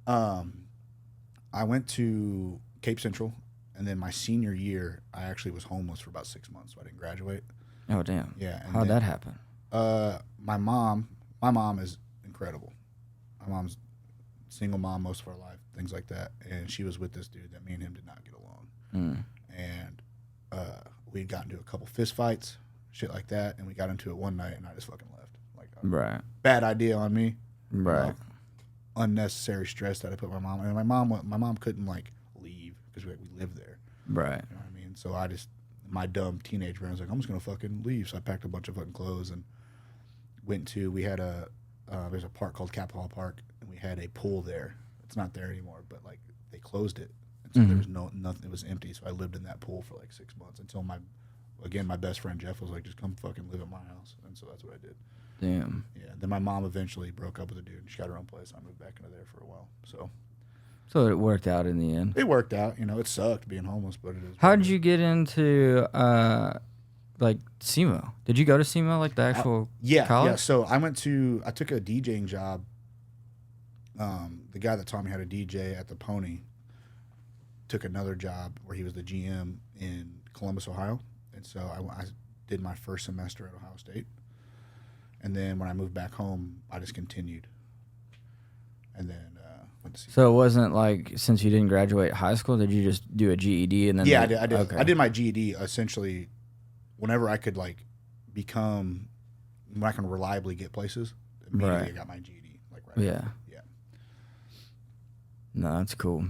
Uh, I went to Cape Central, and then my senior year, I actually was homeless for about 6 months, so I didn't graduate. Oh damn. Yeah. And How'd then, that happen? my mom is incredible. My mom's single mom most of our life, things like that, and she was with this dude that me and him did not get along, and we'd gotten into a couple fist fights, shit like that, and we got into it one night, and I just fucking left. Like, Right. bad idea on me. Right. Know, unnecessary stress that I put my mom. And my mom couldn't like leave because we lived there. Right. You know what I mean? So I just, my dumb teenage brain was like, I'm just gonna fucking leave. So I packed a bunch of fucking clothes and went to. We had there's a park called Capitol Park, and we had a pool there. It's not there anymore, but like they closed it, and so there was nothing. It was empty. So I lived in that pool for like 6 months until my best friend Jeff was like, just come fucking live at my house, and so that's what I did. Damn. Yeah. Then my mom eventually broke up with a dude, and she got her own place. I moved back into there for a while. So it worked out in the end. It worked out. You know, it sucked being homeless, but it is. How did you get into like SEMO? Did you go to SEMO, like the actual college? Yeah. So I took a DJing job. The guy that taught me how to DJ at the Pony took another job where he was the GM in Columbus, Ohio. And so I did my first semester at Ohio State. And then when I moved back home, I just continued. And then went to see. So it wasn't like, since you didn't graduate high school, did you just do a GED and then? Yeah, I did. Okay. I did my GED essentially whenever I could like when I can reliably get places. Immediately Right. I got my GED. Like right. Yeah. Away. Yeah. No, that's cool.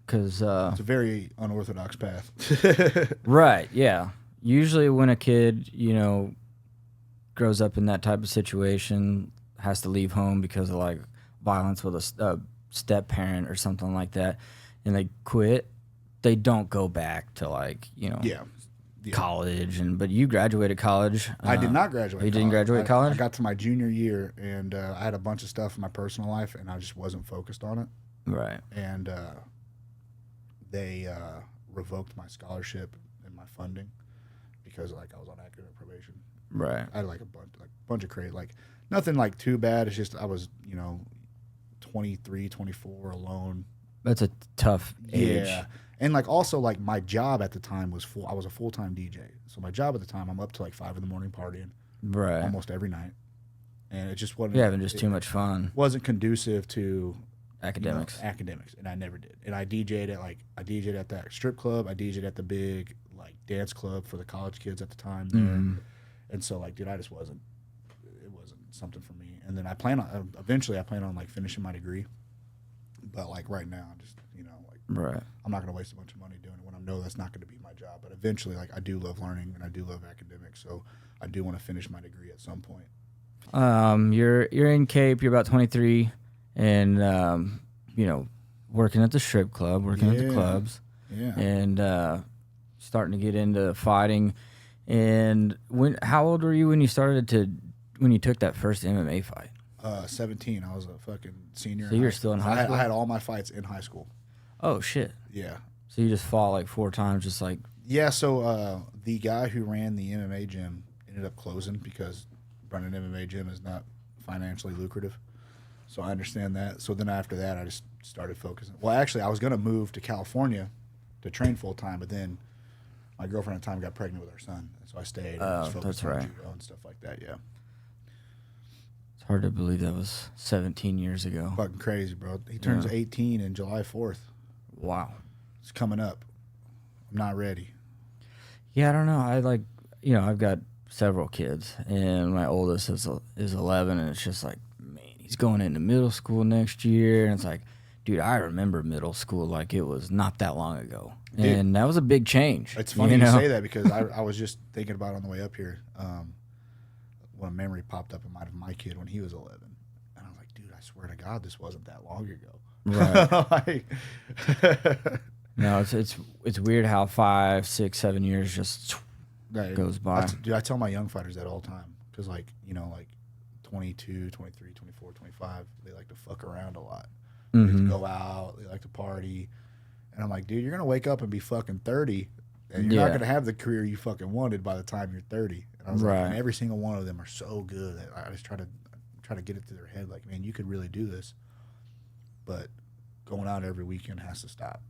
Cause It's a very unorthodox path. right, yeah. Usually when a kid, grows up in that type of situation, has to leave home because of like violence with a step parent or something like that, and they quit, they don't go back to like Yeah. college. But you graduated college. I did not graduate. You didn't graduate college? I got to my junior year, and I had a bunch of stuff in my personal life, and I just wasn't focused on it. Right. And they revoked my scholarship and my funding because like I was on academic probation. Right. I had like a bunch of crazy, like nothing like too bad. It's just I was 23, 24, alone. That's a tough age. Yeah. And like also like my job at the time was I was a full-time DJ. So my job at the time, I'm up to like 5 a.m. partying Right. almost every night. And it just wasn't. You're having just too much fun. Wasn't conducive to Academics. Academics, and I never did. And I DJ'd at that strip club. I DJ'd at the big like dance club for the college kids at the time there. And so like, dude, it wasn't something for me. And then eventually I plan on like finishing my degree. But like right now, I'm just Right. I'm not going to waste a bunch of money doing it when I know that's not going to be my job. But eventually, like I do love learning and I do love academics, so I do want to finish my degree at some point. You're in Cape. You're about 23, and working at the strip club, working at the clubs, and starting to get into fighting. And how old were you when you took that first MMA fight? 17. I was a fucking senior. So you were still in high school? I had all my fights in high school. Oh shit. Yeah. So you just fought like 4 times, just like. Yeah. So the guy who ran the MMA gym ended up closing because running an MMA gym is not financially lucrative. So I understand that. So then after that, I just started focusing. Well, actually, I was going to move to California to train full time, but then my girlfriend at the time got pregnant with our son, so I stayed. And just focused on judo and stuff like that. Yeah. It's hard to believe that was 17 years ago. Fucking crazy, bro. He turns 18 in July 4th. Wow. It's coming up. I'm not ready. Yeah, I don't know. I've got several kids, and my oldest is 11, and it's just like, man, he's going into middle school next year, and it's like, dude, I remember middle school like it was not that long ago, and that was a big change. It's funny you say that because I was just thinking about it on the way up here. When a memory popped up in my kid when he was 11, and I was like, dude, I swear to God, this wasn't that long ago. Right. No, it's weird how 5, 6, 7 years just goes by. Dude, I tell my young fighters that all the time because, like 22, 23, 24, 25, they like to fuck around a lot. They like to go out. They like to party. And I'm like, dude, you're going to wake up and be fucking 30, and you're not going to have the career you fucking wanted by the time you're 30. And I was like, and every single one of them are so good. I just try to get it to their head like, man, you could really do this. but going out every weekend has to stop.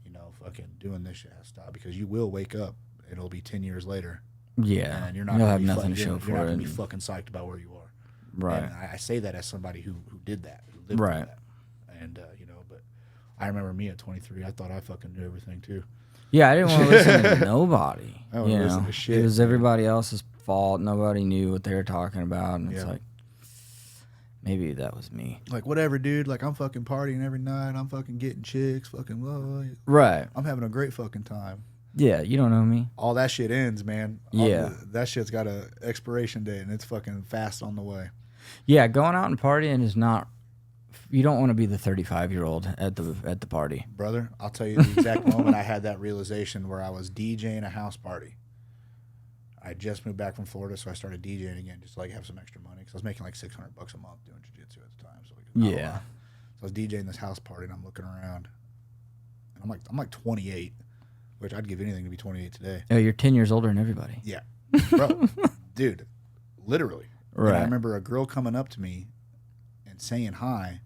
You know, fucking doing this shit has to stop, because you will wake up. It'll be 10 years later. Yeah. And you're not You'll gonna have be nothing fucking, to show you're for not it. gonna be fucking psyched about where you are. Right. And I say that as somebody who did that, who lived through that. And you know, but I remember me at 23. I thought I fucking knew everything too. Yeah, I didn't want to listen to nobody. I don't listen to shit. It was everybody else's fault. Nobody knew what they were talking about, and it's like, maybe that was me. Like, whatever, dude. Like, I'm fucking partying every night. I'm fucking getting chicks. Fucking blah, blah, blah. Right. I'm having a great fucking time. Yeah, you don't know me. All that shit ends, man. That shit's got a expiration date, and it's fucking fast on the way. Yeah, going out and partying is not. You don't want to be the 35-year-old at the party, brother. I'll tell you the exact moment I had that realization, where I was DJing a house party. I just moved back from Florida, so I started DJing again, just to like have some extra money, because I was making like $600 a month doing jiu-jitsu at the time. So so I was DJing this house party, and I'm looking around, and I'm like 28, which I'd give anything to be 28 today. Oh, you're 10 years older than everybody. Yeah, bro, dude, literally. Right. And I remember a girl coming up to me and saying hi.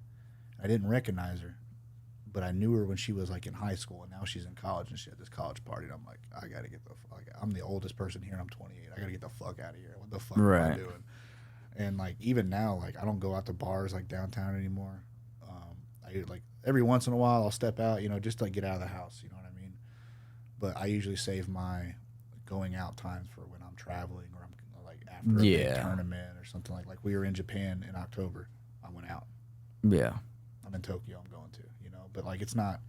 I didn't recognize her, but I knew her when she was like in high school, and now she's in college, and she had this college party. And I'm like, I gotta get the fuck. I'm the oldest person here, and I'm 28. I gotta get the fuck out of here. What the fuck am I doing? And like, even now, like, I don't go out to bars like downtown anymore. I like every once in a while I'll step out, you know, just to like get out of the house. You know what I mean? But I usually save my going out times for when I'm traveling, or I'm like after a big tournament or something. Like we were in Japan in October. I went out. Yeah. I'm in Tokyo. I'm going to, you know, but like, it's not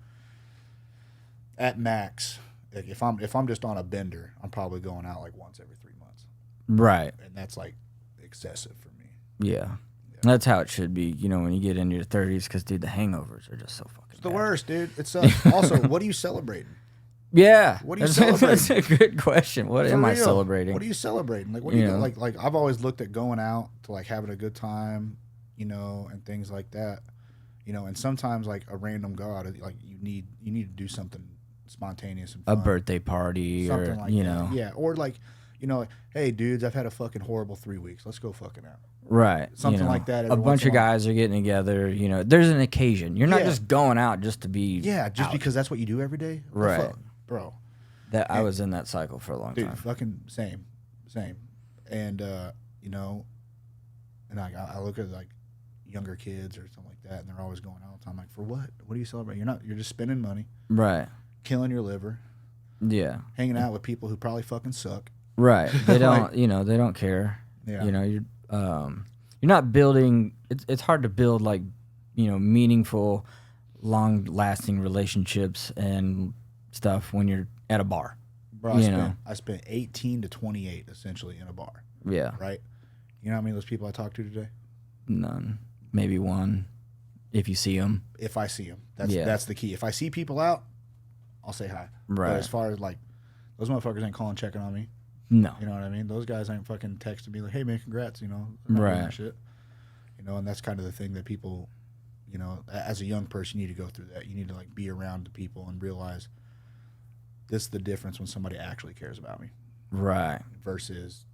at max. Like, if I'm just on a bender, I'm probably going out like once every 3 months. Right. And that's like excessive for me. Yeah. That's how it should be, you know, when you get into your 30s, because, dude, the hangovers are just so fucking It's the worst, dude. It's also, what are you celebrating? Yeah. What are you celebrating? That's a good question. What am I celebrating? What are you celebrating? Like, what do you like I've always looked at going out to like having a good time, you know, and things like that. You know, and sometimes like a random go out, like you need to do something spontaneous and fun. A birthday party, something or like you know, yeah, or like, you know, like, hey dudes, I've had a fucking horrible 3 weeks. Let's go fucking out. Right, something like that. A bunch of guys are getting together. You know, there's an occasion. You're not just going out just to be. Yeah, just out. Because that's what you do every day. Right, bro. I was in that cycle for a long time. Fucking same, and you know, and I look at like younger kids or something like that, and they're always going out all the time. Like, for what? What are you celebrating? You're just spending money. Right. Killing your liver. Yeah. Hanging out with people who probably fucking suck. Right. They don't, like, you know, they don't care. Yeah. You know, you're not building, it's hard to build like, you know, meaningful, long-lasting relationships and stuff when you're at a bar. Bro, I spent 18 to 28 essentially in a bar. Yeah. Right? You know how many of those people I talked to today? None. Maybe one, if you see them. If I see them, that's the key. If I see people out, I'll say hi. Right. But as far as like, those motherfuckers ain't calling, checking on me. No. You know what I mean? Those guys ain't fucking texting me like, "Hey man, congrats," you know. Right. Shit. You know, and that's kind of the thing that people, you know, as a young person, you need to go through that. You need to like be around the people and realize this is the difference when somebody actually cares about me. Right. Versus,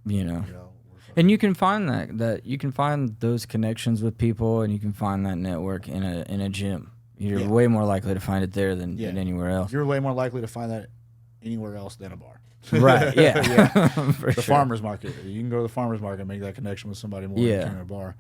you know and you can find that you can find those connections with people, and you can find that network in a gym. You're way more likely to find it there than anywhere else. You're way more likely to find that anywhere else than a bar. Right. Yeah. The farmer's market. You can go to the farmer's market and make that connection with somebody more than you can in a bar.